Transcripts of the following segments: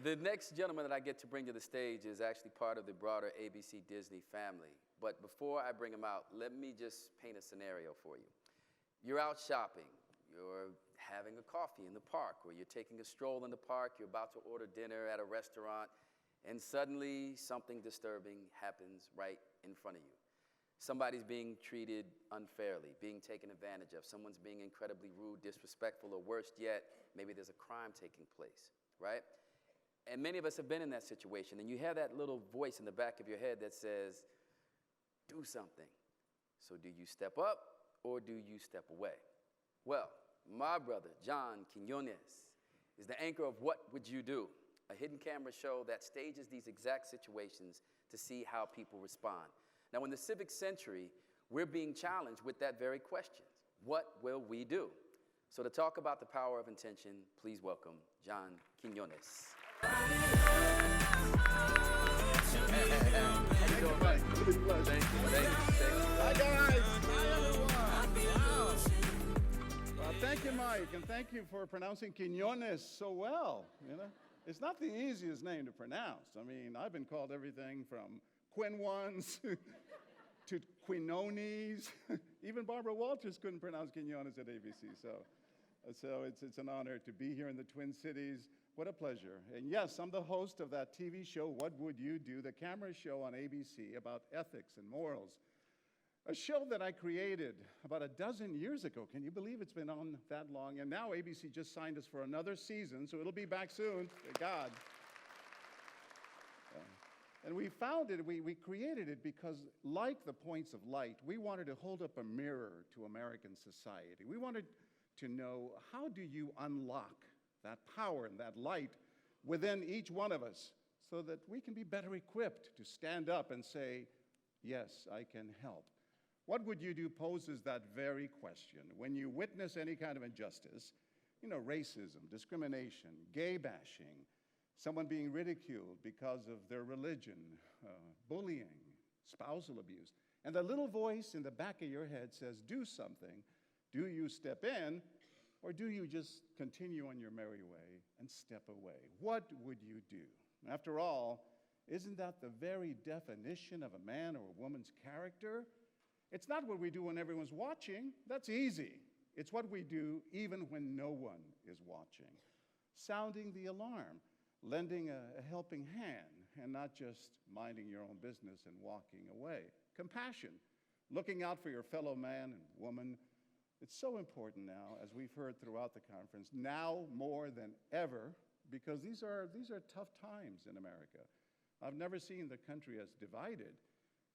The next gentleman that I get to bring to the stage is actually part of the broader ABC Disney family. But before I bring him out, let me just paint a scenario for you. You're out shopping. You're having a coffee in the park, or you're taking a stroll in the park. You're about to order dinner at a restaurant, and suddenly something disturbing happens right in front of you. Somebody's being treated unfairly, being taken advantage of. Someone's being incredibly rude, disrespectful, or worse yet, maybe there's a crime taking place, right? And many of us have been in that situation, and you have that little voice in the back of your head that says, do something. So do you step up or do you step away? Well, my brother, John Quiñones, is the anchor of What Would You Do? A hidden camera show that stages these exact situations to see how people respond. Now, in the civic century, we're being challenged with that very question. What will we do? So to talk about the power of intention, please welcome John Quiñones. How you doing, buddy? Thank you. Hi, guys. Hi, everyone. Wow. Well, thank you, Mike, and thank you for pronouncing Quiñones so well. You know, it's not the easiest name to pronounce. I mean, I've been called everything from Quiñones to Quiñones. Even Barbara Walters couldn't pronounce Quiñones at ABC. So it's an honor to be here in the Twin Cities. What a pleasure. And yes, I'm the host of that TV show, What Would You Do? The camera show on ABC about ethics and morals. A show that I created about a dozen years ago. Can you believe it's been on that long? And now ABC just signed us for another season, so it'll be back soon. Thank God. And we created it because, like the points of light, we wanted to hold up a mirror to American society. We wanted to know, how do you unlock that power and that light within each one of us so that we can be better equipped to stand up and say, yes, I can help. What would you do poses that very question. When you witness any kind of injustice, you know, racism, discrimination, gay bashing, someone being ridiculed because of their religion, bullying, spousal abuse, and the little voice in the back of your head says, do something. Do you step in, or do you just continue on your merry way and step away? What would you do? After all, isn't that the very definition of a man or a woman's character? It's not what we do when everyone's watching. That's easy. It's what we do even when no one is watching. Sounding the alarm, lending a helping hand, and not just minding your own business and walking away. Compassion, looking out for your fellow man and woman. It's so important now, as we've heard throughout the conference, now more than ever, because these are tough times in America. I've never seen the country as divided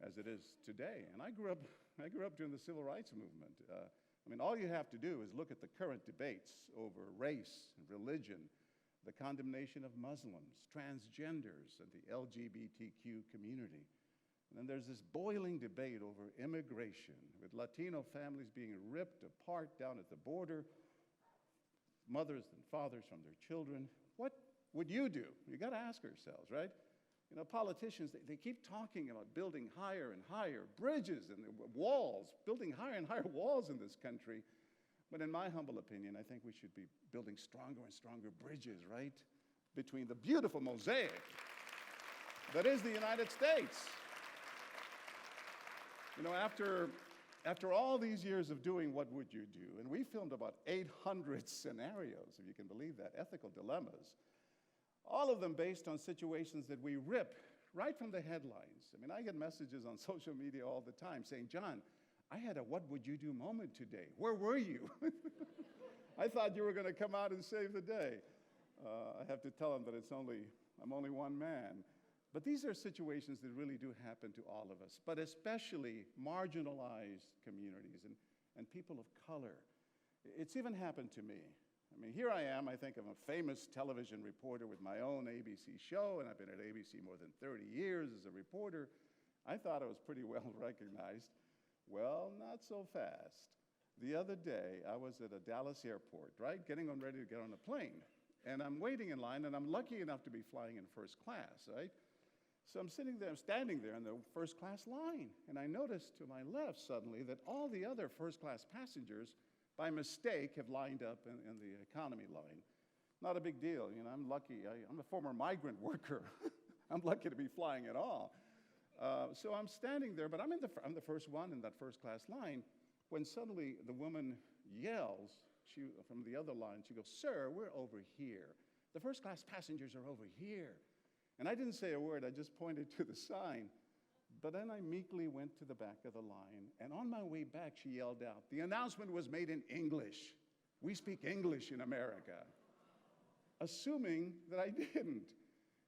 as it is today. And I grew up during the Civil Rights Movement. I mean, all you have to do is look at the current debates over race and religion, the condemnation of Muslims, transgenders, and the LGBTQ community. And then there's this boiling debate over immigration, with Latino families being ripped apart down at the border, mothers and fathers from their children. What would you do? You got to ask ourselves, right? You know, politicians, they keep talking about building higher and higher bridges and walls, building higher and higher walls in this country. But in my humble opinion, I think we should be building stronger and stronger bridges, right? Between the beautiful mosaic that is the United States. You know, after all these years of doing What Would You Do? And we filmed about 800 scenarios, if you can believe that, ethical dilemmas, all of them based on situations that we rip right from the headlines. I mean, I get messages on social media all the time saying, John, I had a what would you do moment today. Where were you? I thought you were going to come out and save the day. I have to tell them that I'm only one man. But these are situations that really do happen to all of us, but especially marginalized communities and people of color. It's even happened to me. I mean, here I am, I think I'm a famous television reporter with my own ABC show, and I've been at ABC more than 30 years as a reporter. I thought I was pretty well recognized. Well, not so fast. The other day, I was at a Dallas airport, right, ready to get on a plane. And I'm waiting in line, and I'm lucky enough to be flying in first class, right? So I'm standing there in the first class line, and I noticed to my left suddenly that all the other first class passengers, by mistake, have lined up in the economy line. Not a big deal. I'm lucky. I'm a former migrant worker. I'm lucky to be flying at all. So I'm standing there, but I'm the first one in that first-class line, when suddenly the woman yells from the other line. She goes, "Sir, we're over here. The first-class passengers are over here." And I didn't say a word. I just pointed to the sign. But then I meekly went to the back of the line, and on my way back, she yelled out, "The announcement was made in English. We speak English in America," assuming that I didn't.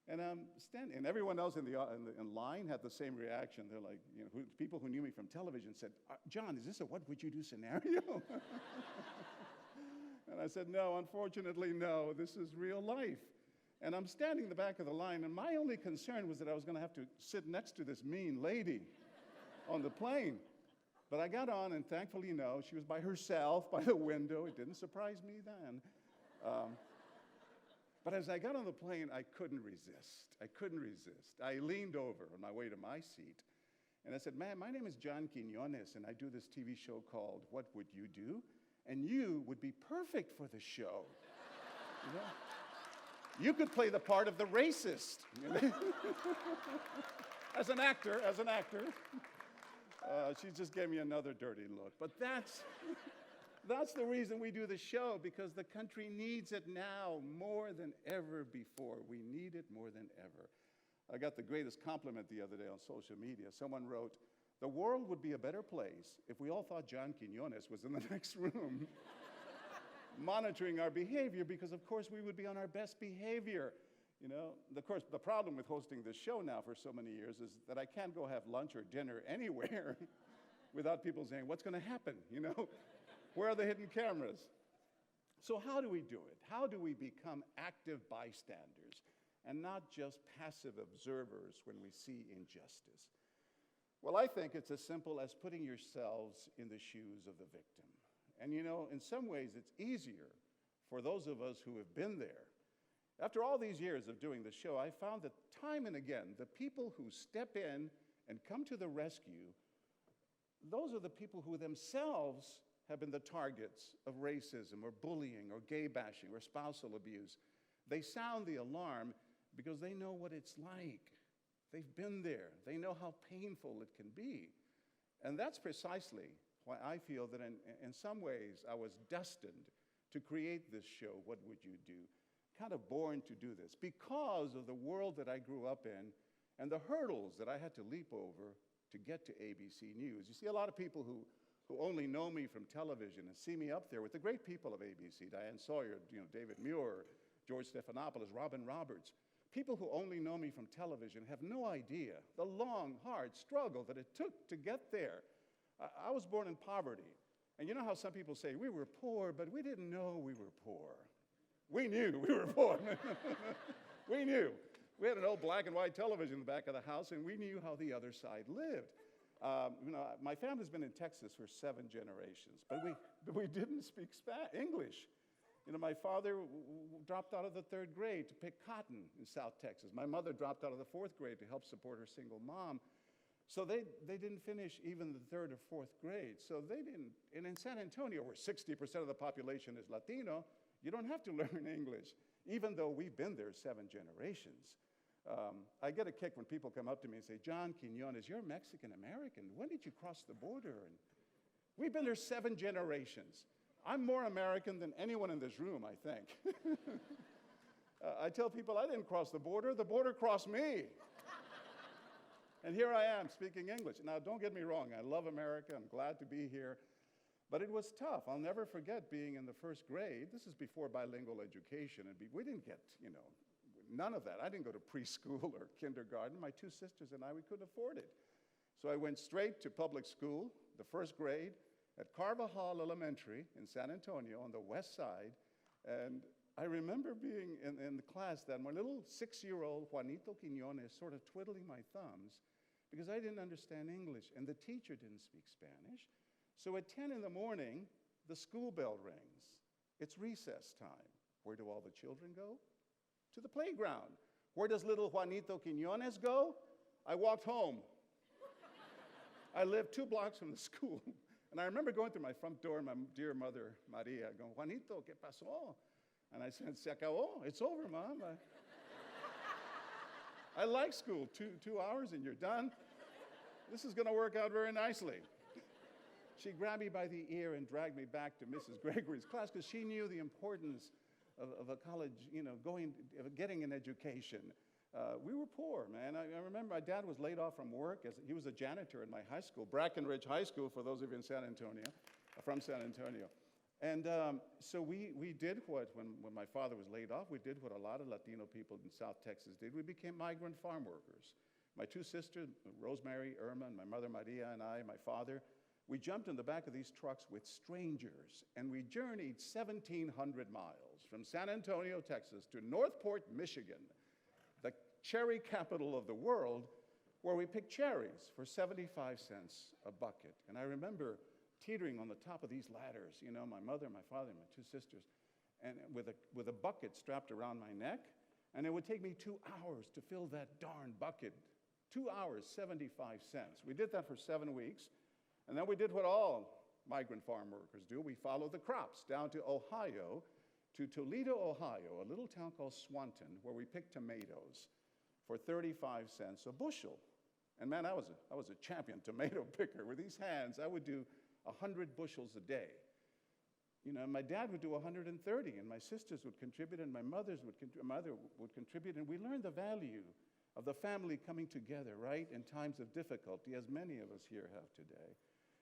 And I'm standing, and everyone else in line had the same reaction. They're like, people who knew me from television said, "John, is this a what would you do scenario?" And I said, "No, unfortunately, no. This is real life." And I'm standing in the back of the line, and my only concern was that I was going to have to sit next to this mean lady on the plane. But I got on, and thankfully, no, she was by herself by the window. It didn't surprise me then. But as I got on the plane, I couldn't resist. I leaned over on my way to my seat, and I said, "Ma'am, my name is John Quiñones, and I do this TV show called What Would You Do? And you would be perfect for the show. You could play the part of the racist." As an actor. She just gave me another dirty look. But that's the reason we do the show, because the country needs it now more than ever before. We need it more than ever. I got the greatest compliment the other day on social media. Someone wrote, "The world would be a better place if we all thought John Quiñones was in the next room monitoring our behavior, because of course we would be on our best behavior." Of course, the problem with hosting this show now for so many years is that I can't go have lunch or dinner anywhere without people saying, "What's going to happen? Where are the hidden cameras?" So how do we do it? How do we become active bystanders and not just passive observers when we see injustice? Well, I think it's as simple as putting yourselves in the shoes of the victim. And in some ways, it's easier for those of us who have been there. After all these years of doing the show, I found that time and again, the people who step in and come to the rescue, those are the people who themselves have been the targets of racism or bullying or gay bashing or spousal abuse. They sound the alarm because they know what it's like. They've been there. They know how painful it can be. And that's precisely why I feel that in some ways I was destined to create this show, What Would You Do? Kind of born to do this because of the world that I grew up in and the hurdles that I had to leap over to get to ABC News. You see, a lot of people who only know me from television and see me up there with the great people of ABC, Diane Sawyer, David Muir, George Stephanopoulos, Robin Roberts. People who only know me from television have no idea the long, hard struggle that it took to get there. I was born in poverty. And you know how some people say, we were poor, but we didn't know we were poor. We knew we were poor. We knew. We had an old black and white television in the back of the house, and we knew how the other side lived. My family's been in Texas for 7 generations, but we didn't speak English. My father dropped out of the 3rd grade to pick cotton in South Texas. My mother dropped out of the 4th grade to help support her single mom. So they didn't finish even the 3rd or 4th grade. So they didn't. And in San Antonio, where 60% of the population is Latino, you don't have to learn English, even though we've been there 7 generations. I get a kick when people come up to me and say, "John Quiñones, you're Mexican-American. When did you cross the border?" And we've been there 7 generations. I'm more American than anyone in this room, I think. I tell people I didn't cross the border crossed me. And here I am speaking English. Now, don't get me wrong, I love America, I'm glad to be here. But it was tough. I'll never forget being in the 1st grade. This is before bilingual education. And we didn't get, none of that. I didn't go to preschool or kindergarten. My 2 sisters and I, we couldn't afford it. So I went straight to public school, the 1st grade, at Carvajal Elementary in San Antonio on the west side. And I remember being in the class then, my little 6-year-old Juanito Quiñones sort of twiddling my thumbs because I didn't understand English and the teacher didn't speak Spanish. So at 10 in the morning, the school bell rings. It's recess time. Where do all the children go? To the playground. Where does little Juanito Quiñones go? I walked home. I lived 2 blocks from the school. And I remember going to my front door and my dear mother, Maria, going, "Juanito, ¿qué pasó?" And I said, se acabó. It's over, Mom. I like school. 2 hours and you're done. This is going to work out very nicely. She grabbed me by the ear and dragged me back to Mrs. Gregory's class because she knew the importance of a college, getting an education. We were poor, man. I remember my dad was laid off from work. He was a janitor in my high school, Brackenridge High School, for those of you in San Antonio, from San Antonio. And so we did when my father was laid off, we did what a lot of Latino people in South Texas did. We became migrant farm workers. My two sisters, Rosemary, Irma, and my mother Maria, and I, my father, we jumped in the back of these trucks with strangers, and we journeyed 1,700 miles from San Antonio, Texas, to Northport, Michigan, the cherry capital of the world, where we picked cherries for 75 cents a bucket. And I remember teetering on the top of these ladders, my mother, my father, and my two sisters, and with a bucket strapped around my neck, and it would take me 2 hours to fill that darn bucket. 2 hours, 75 cents. We did that for 7 weeks, and then we did what all migrant farm workers do. We followed the crops down to Ohio, to Toledo, Ohio, a little town called Swanton, where we picked tomatoes for 35 cents a bushel. And man, I was a champion tomato picker. With these hands, I would do 100 bushels a day. My dad would do 130, and my sisters would contribute, and my mother would contribute, and we learned the value of the family coming together, right, in times of difficulty, as many of us here have today,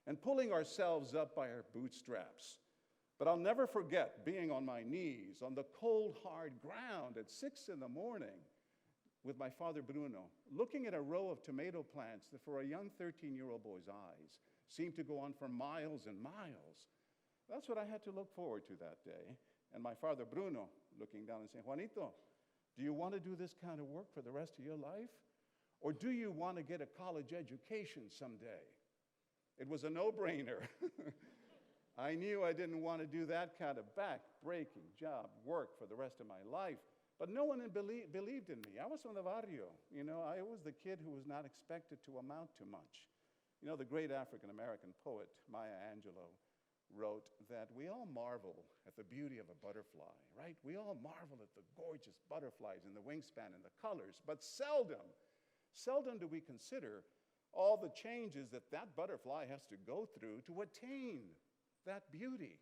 and pulling ourselves up by our bootstraps. But I'll never forget being on my knees on the cold, hard ground at 6 in the morning with my father Bruno, looking at a row of tomato plants that for a young 13-year-old boy's eyes seemed to go on for miles and miles. That's what I had to look forward to that day. And my father Bruno looking down and saying, Juanito, do you want to do this kind of work for the rest of your life? Or do you want to get a college education someday? It was a no-brainer. I knew I didn't want to do that kind of back-breaking job work for the rest of my life. But no one believed in me. I was from the barrio. I was the kid who was not expected to amount to much. The great African-American poet Maya Angelou wrote that we all marvel at the beauty of a butterfly, right? We all marvel at the gorgeous butterflies and the wingspan and the colors, but seldom do we consider all the changes that butterfly has to go through to attain that beauty.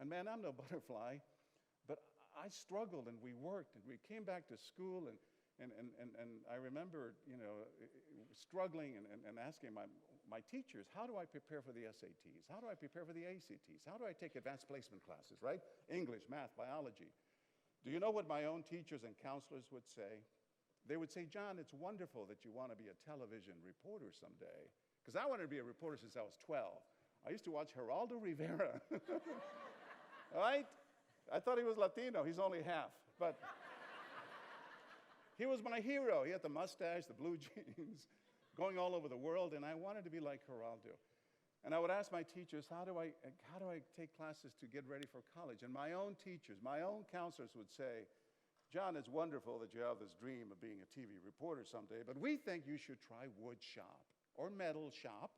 And man, I'm no butterfly, but I struggled and we worked and we came back to school and I remember, struggling and asking my teachers, how do I prepare for the SATs? How do I prepare for the ACTs? How do I take advanced placement classes, right? English, math, biology. Do you know what my own teachers and counselors would say? They would say, John, it's wonderful that you want to be a television reporter someday. Because I wanted to be a reporter since I was 12. I used to watch Geraldo Rivera. Right? I thought he was Latino. He's only half. But he was my hero. He had the mustache, the blue jeans, going all over the world, and I wanted to be like Geraldo. And I would ask my teachers, how do I take classes to get ready for college? And my own teachers, my own counselors would say, John, it's wonderful that you have this dream of being a TV reporter someday, but we think you should try wood shop or metal shop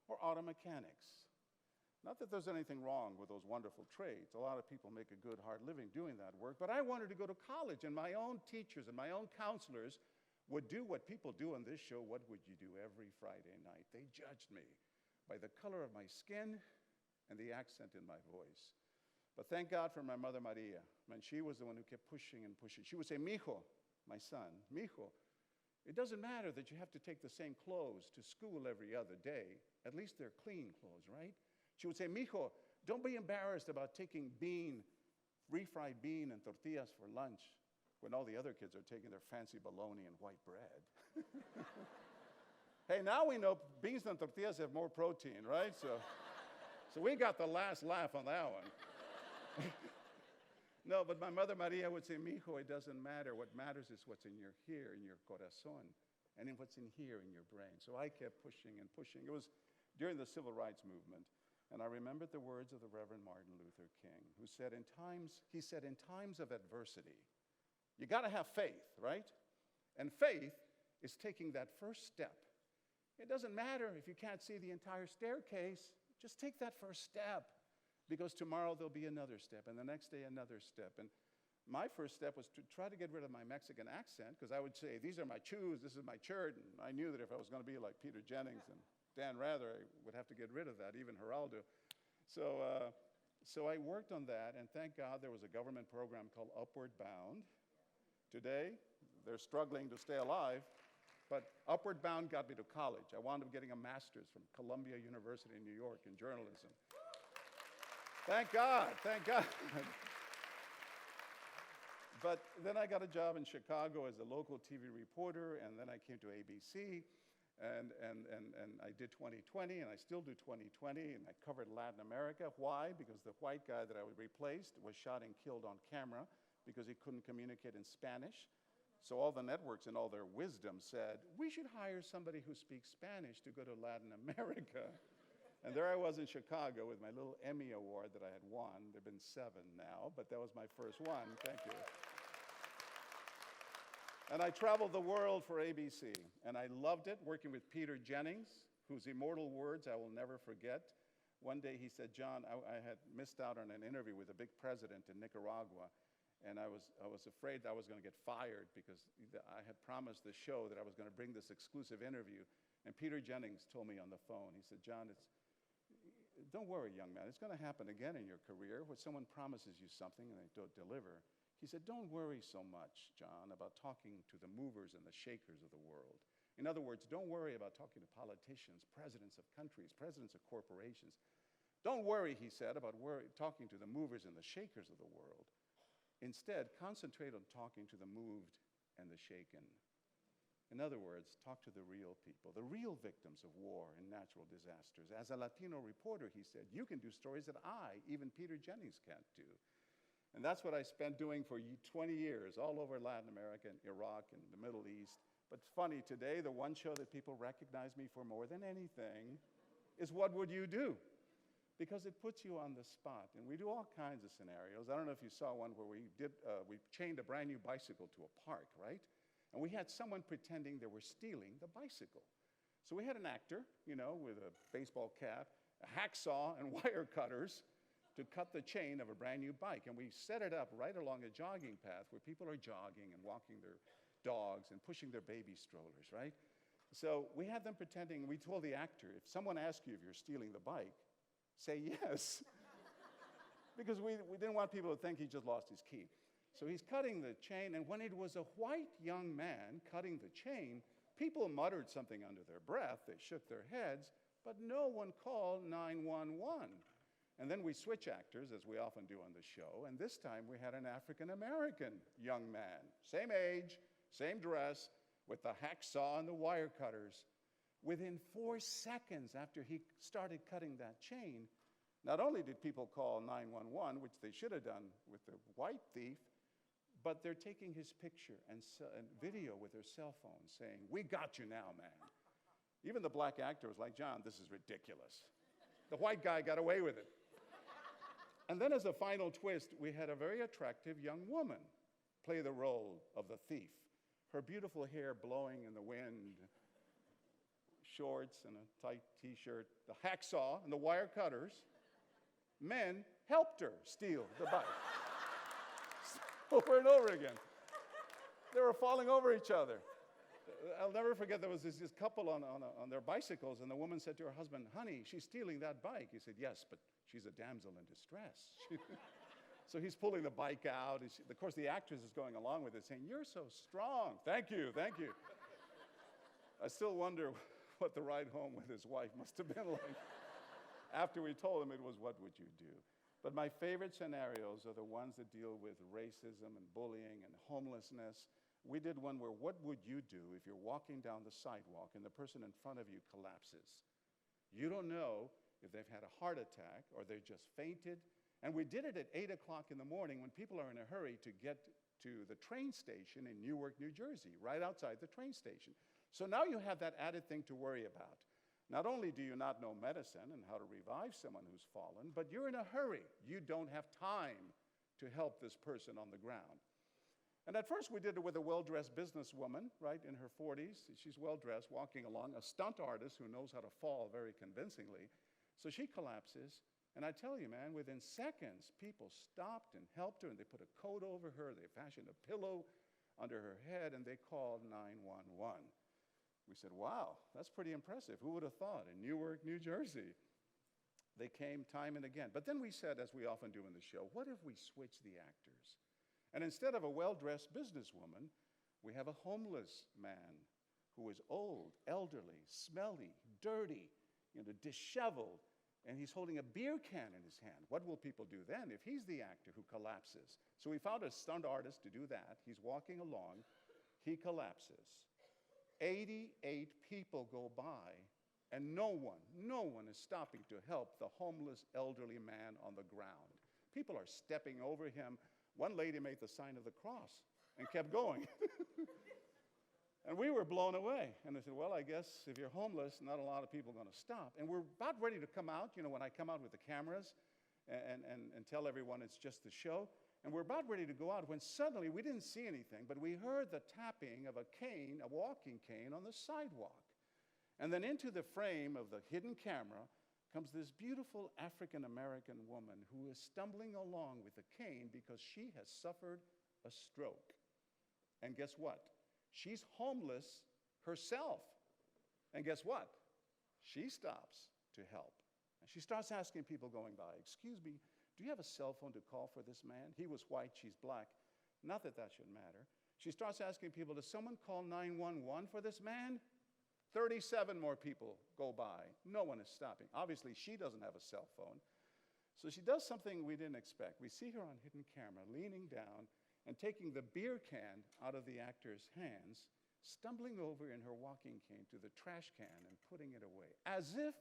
or auto mechanics. Not that there's anything wrong with those wonderful trades. A lot of people make a good, hard living doing that work. But I wanted to go to college, and my own teachers and my own counselors would do what people do on this show, What Would You Do, every Friday night. They judged me by the color of my skin and the accent in my voice. But thank God for my mother, Maria. Man, she was the one who kept pushing and pushing. She would say, mijo, my son, mijo, it doesn't matter that you have to take the same clothes to school every other day. At least they're clean clothes, right? She would say, mijo, don't be embarrassed about taking refried bean and tortillas for lunch when all the other kids are taking their fancy bologna and white bread. Hey, now we know beans and tortillas have more protein, right? So we got the last laugh on that one. No, but my mother Maria would say, mijo, it doesn't matter. What matters is what's in your corazon, and in what's in here in your brain. So I kept pushing and pushing. It was during the civil rights movement. And I remembered the words of the Reverend Martin Luther King, who said, in times of adversity, you got to have faith, right? And faith is taking that first step. It doesn't matter if you can't see the entire staircase, just take that first step, because tomorrow there'll be another step, and the next day another step. And my first step was to try to get rid of my Mexican accent, because I would say, these are my shoes, this is my shirt, and I knew that if I was going to be like Peter Jennings and Dan Rather, I would have to get rid of that, even Geraldo. So I worked on that, and thank God there was a government program called Upward Bound. Today, they're struggling to stay alive, but Upward Bound got me to college. I wound up getting a master's from Columbia University in New York in journalism. Thank God, thank God. But then I got a job in Chicago as a local TV reporter, and then I came to ABC, and I did 2020, and I still do 2020, and I covered Latin America. Why? Because the white guy that I replaced was shot and killed on camera because he couldn't communicate in Spanish. So all the networks in all their wisdom said, we should hire somebody who speaks Spanish to go to Latin America. And there I was in Chicago with my little Emmy Award that I had won. There have been 7 now, but that was my first one. Thank you. And I traveled the world for ABC, and I loved it, working with Peter Jennings, whose immortal words I will never forget. One day he said, John, I had missed out on an interview with a big president in Nicaragua, and I was afraid I was going to get fired because I had promised the show that I was going to bring this exclusive interview. And Peter Jennings told me on the phone, he said, John, don't worry, young man. It's going to happen again in your career where someone promises you something and they don't deliver. He said, don't worry so much, John, about talking to the movers and the shakers of the world. In other words, don't worry about talking to politicians, presidents of countries, presidents of corporations. Don't worry, he said, about talking to the movers and the shakers of the world. Instead, concentrate on talking to the moved and the shaken. In other words, talk to the real people, the real victims of war and natural disasters. As a Latino reporter, he said, you can do stories that even Peter Jennings, can't do. And that's what I spent doing for 20 years, all over Latin America and Iraq and the Middle East. But it's funny, today, the one show that people recognize me for more than anything is What Would You Do? Because it puts you on the spot. And we do all kinds of scenarios. I don't know if you saw one where we chained a brand new bicycle to a park, right? And we had someone pretending they were stealing the bicycle. So we had an actor, with a baseball cap, a hacksaw, and wire cutters to cut the chain of a brand new bike. And we set it up right along a jogging path where people are jogging and walking their dogs and pushing their baby strollers, right? So we had them pretending, we told the actor, if someone asks you if you're stealing the bike, say yes. Because we didn't want people to think he just lost his key. So he's cutting the chain, and when it was a white young man cutting the chain, people muttered something under their breath, they shook their heads, but no one called 911. And then we switch actors, as we often do on the show, and this time we had an African-American young man, same age, same dress, with the hacksaw and the wire cutters. Within 4 seconds after he started cutting that chain, not only did people call 911, which they should have done with the white thief, but they're taking his picture and video with their cell phone saying, we got you now, man. Even the black actor was like, John, this is ridiculous. The white guy got away with it. And then as a final twist, we had a very attractive young woman play the role of the thief. Her beautiful hair blowing in the wind, shorts and a tight t-shirt, the hacksaw and the wire cutters. Men helped her steal the bike. Over and over again. They were falling over each other. I'll never forget, there was this couple on their bicycles, and the woman said to her husband, honey, she's stealing that bike. He said, yes, but she's a damsel in distress. So he's pulling the bike out. Of course, the actress is going along with it, saying, you're so strong. Thank you, thank you. I still wonder what the ride home with his wife must have been like. After we told him it was, what would you do? But my favorite scenarios are the ones that deal with racism and bullying and homelessness. We did one where, what would you do if you're walking down the sidewalk and the person in front of you collapses? You don't know if they've had a heart attack or they just fainted. And we did it at 8 o'clock in the morning when people are in a hurry to get to the train station in Newark, New Jersey, right outside the train station. So now you have that added thing to worry about. Not only do you not know medicine and how to revive someone who's fallen, but you're in a hurry. You don't have time to help this person on the ground. And at first we did it with a well-dressed businesswoman, right, in her 40s. She's well-dressed, walking along, a stunt artist who knows how to fall very convincingly. So she collapses, And I tell you, man, within seconds, people stopped and helped her, and they put a coat over her, they fashioned a pillow under her head, and they called 911. We said, wow, that's pretty impressive. Who would have thought? In Newark, New Jersey. They came time and again. But then we said, as we often do in the show, what if we switch the actors? And instead of a well-dressed businesswoman, we have a homeless man who is old, elderly, smelly, dirty, disheveled, and he's holding a beer can in his hand. What will people do then if he's the actor who collapses? So we found a stunt artist to do that. He's walking along. He collapses. 88 people go by, and no one is stopping to help the homeless elderly man on the ground. People are stepping over him. One lady made the sign of the cross and kept going. And we were blown away. And I said, well, I guess if you're homeless, not a lot of people are going to stop. And we're about ready to come out, when I come out with the cameras and tell everyone it's just the show. And we're about ready to go out when suddenly we didn't see anything, but we heard the tapping of a cane, a walking cane, on the sidewalk. And then into the frame of the hidden camera comes this beautiful African-American woman who is stumbling along with a cane because she has suffered a stroke. And guess what? She's homeless herself. And guess what? She stops to help. And she starts asking people going by, excuse me, do you have a cell phone to call for this man? He was white, she's black. Not that that should matter. She starts asking people, does someone call 911 for this man? 37 more people go by. No one is stopping. Obviously, she doesn't have a cell phone. So she does something we didn't expect. We see her on hidden camera leaning down and taking the beer can out of the actor's hands, stumbling over in her walking cane to the trash can and putting it away, as if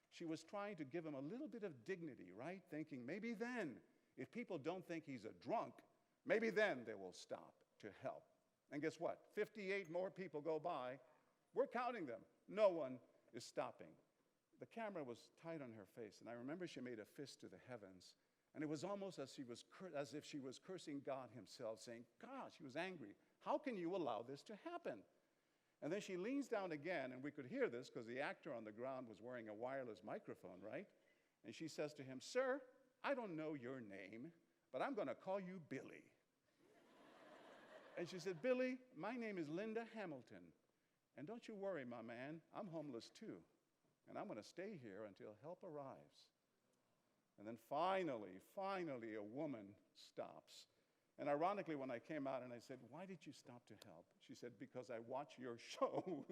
she was trying to give him a little bit of dignity, right? Thinking maybe then, if people don't think he's a drunk, maybe then they will stop to help. And guess what? 58 more people go by. We're counting them. No one is stopping. The camera was tight on her face, and I remember she made a fist to the heavens. And it was almost as if she was cursing God himself, saying, God, she was angry. How can you allow this to happen? And then she leans down again, and we could hear this because the actor on the ground was wearing a wireless microphone, right? And she says to him, sir, I don't know your name, but I'm going to call you Billy. And she said, Billy, my name is Linda Hamilton. And don't you worry, my man, I'm homeless too. And I'm going to stay here until help arrives. And then finally, a woman stops. And ironically, when I came out and I said, why did you stop to help? She said, because I watch your show.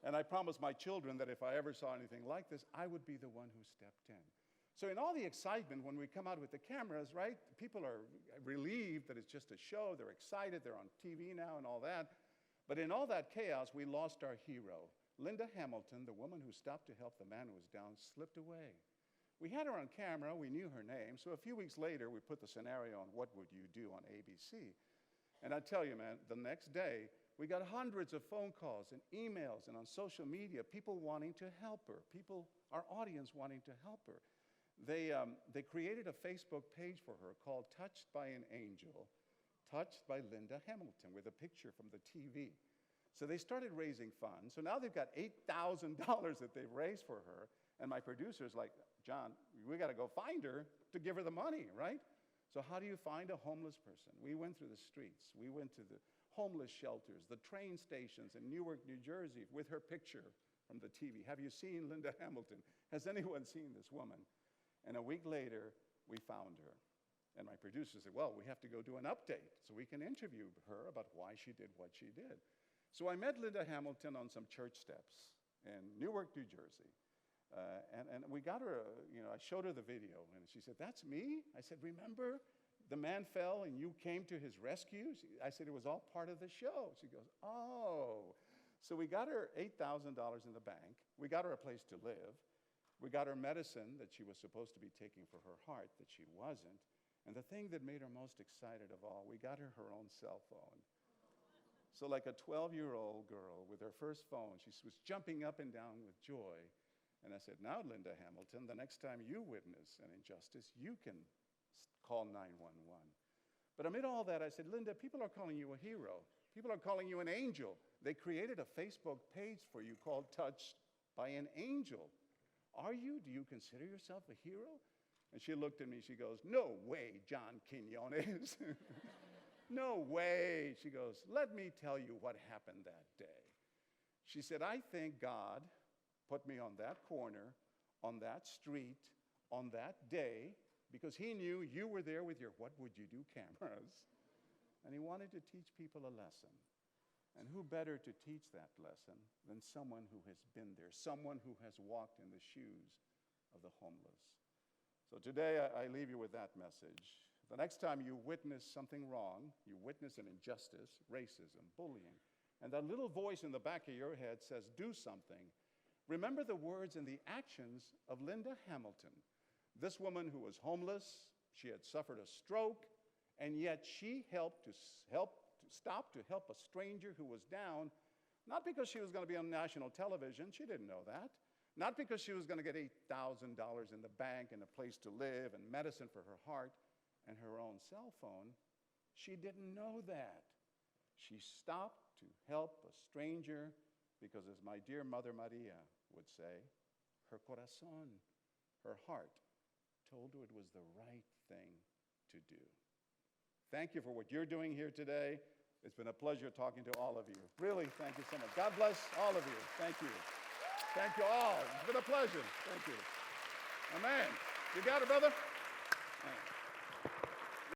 And I promised my children that if I ever saw anything like this, I would be the one who stepped in. So in all the excitement, when we come out with the cameras, right, people are relieved that it's just a show. They're excited. They're on TV now and all that. But in all that chaos, we lost our hero. Linda Hamilton, the woman who stopped to help the man who was down, slipped away. We had her on camera. We knew her name. So a few weeks later, we put the scenario on What Would You Do on ABC. And I tell you, man, the next day, we got hundreds of phone calls and emails and on social media, people wanting to help her, our audience wanting to help her. They created a Facebook page for her called Touched by an Angel, Touched by Linda Hamilton, with a picture from the TV. So they started raising funds. So now they've got $8,000 that they've raised for her. And my producer's like, John, we got to go find her to give her the money, right? So how do you find a homeless person? We went through the streets. We went to the homeless shelters, the train stations in Newark, New Jersey, with her picture from the TV. Have you seen Linda Hamilton? Has anyone seen this woman? And a week later, we found her. And my producer said, well, we have to go do an update so we can interview her about why she did what she did. So I met Linda Hamilton on some church steps in Newark, New Jersey. And we got her, I showed her the video, and she said, that's me? I said, remember, the man fell and you came to his rescue? I said, it was all part of the show. She goes, oh. So we got her $8,000 in the bank. We got her a place to live. We got her medicine that she was supposed to be taking for her heart that she wasn't. And the thing that made her most excited of all, we got her own cell phone. So like a 12-year-old girl with her first phone, she was jumping up and down with joy. And I said, now, Linda Hamilton, the next time you witness an injustice, you can call 911. But amid all that, I said, Linda, people are calling you a hero. People are calling you an angel. They created a Facebook page for you called Touched by an Angel. Are you? Do you consider yourself a hero? And she looked at me, she goes, no way, John Quiñones. No way. She goes, let me tell you what happened that day. She said, I think God put me on that corner, on that street, on that day, because he knew you were there with your What Would You Do cameras, and he wanted to teach people a lesson. And who better to teach that lesson than someone who has been there, someone who has walked in the shoes of the homeless. So today I leave you with that message. The next time you witness something wrong, you witness an injustice, racism, bullying, and that little voice in the back of your head says, do something, remember the words and the actions of Linda Hamilton. This woman who was homeless, she had suffered a stroke, and yet she helped to help a stranger who was down, not because she was going to be on national television, she didn't know that, not because she was going to get $8,000 in the bank and a place to live and medicine for her heart and her own cell phone. She didn't know that. She stopped to help a stranger because, as my dear Mother Maria would say, her corazón, her heart, told her it was the right thing to do. Thank you for what you're doing here today. It's been a pleasure talking to all of you. Really, thank you so much. God bless all of you. Thank you. Thank you all. It's been a pleasure. Thank you. Amen. You got it, brother? Amen.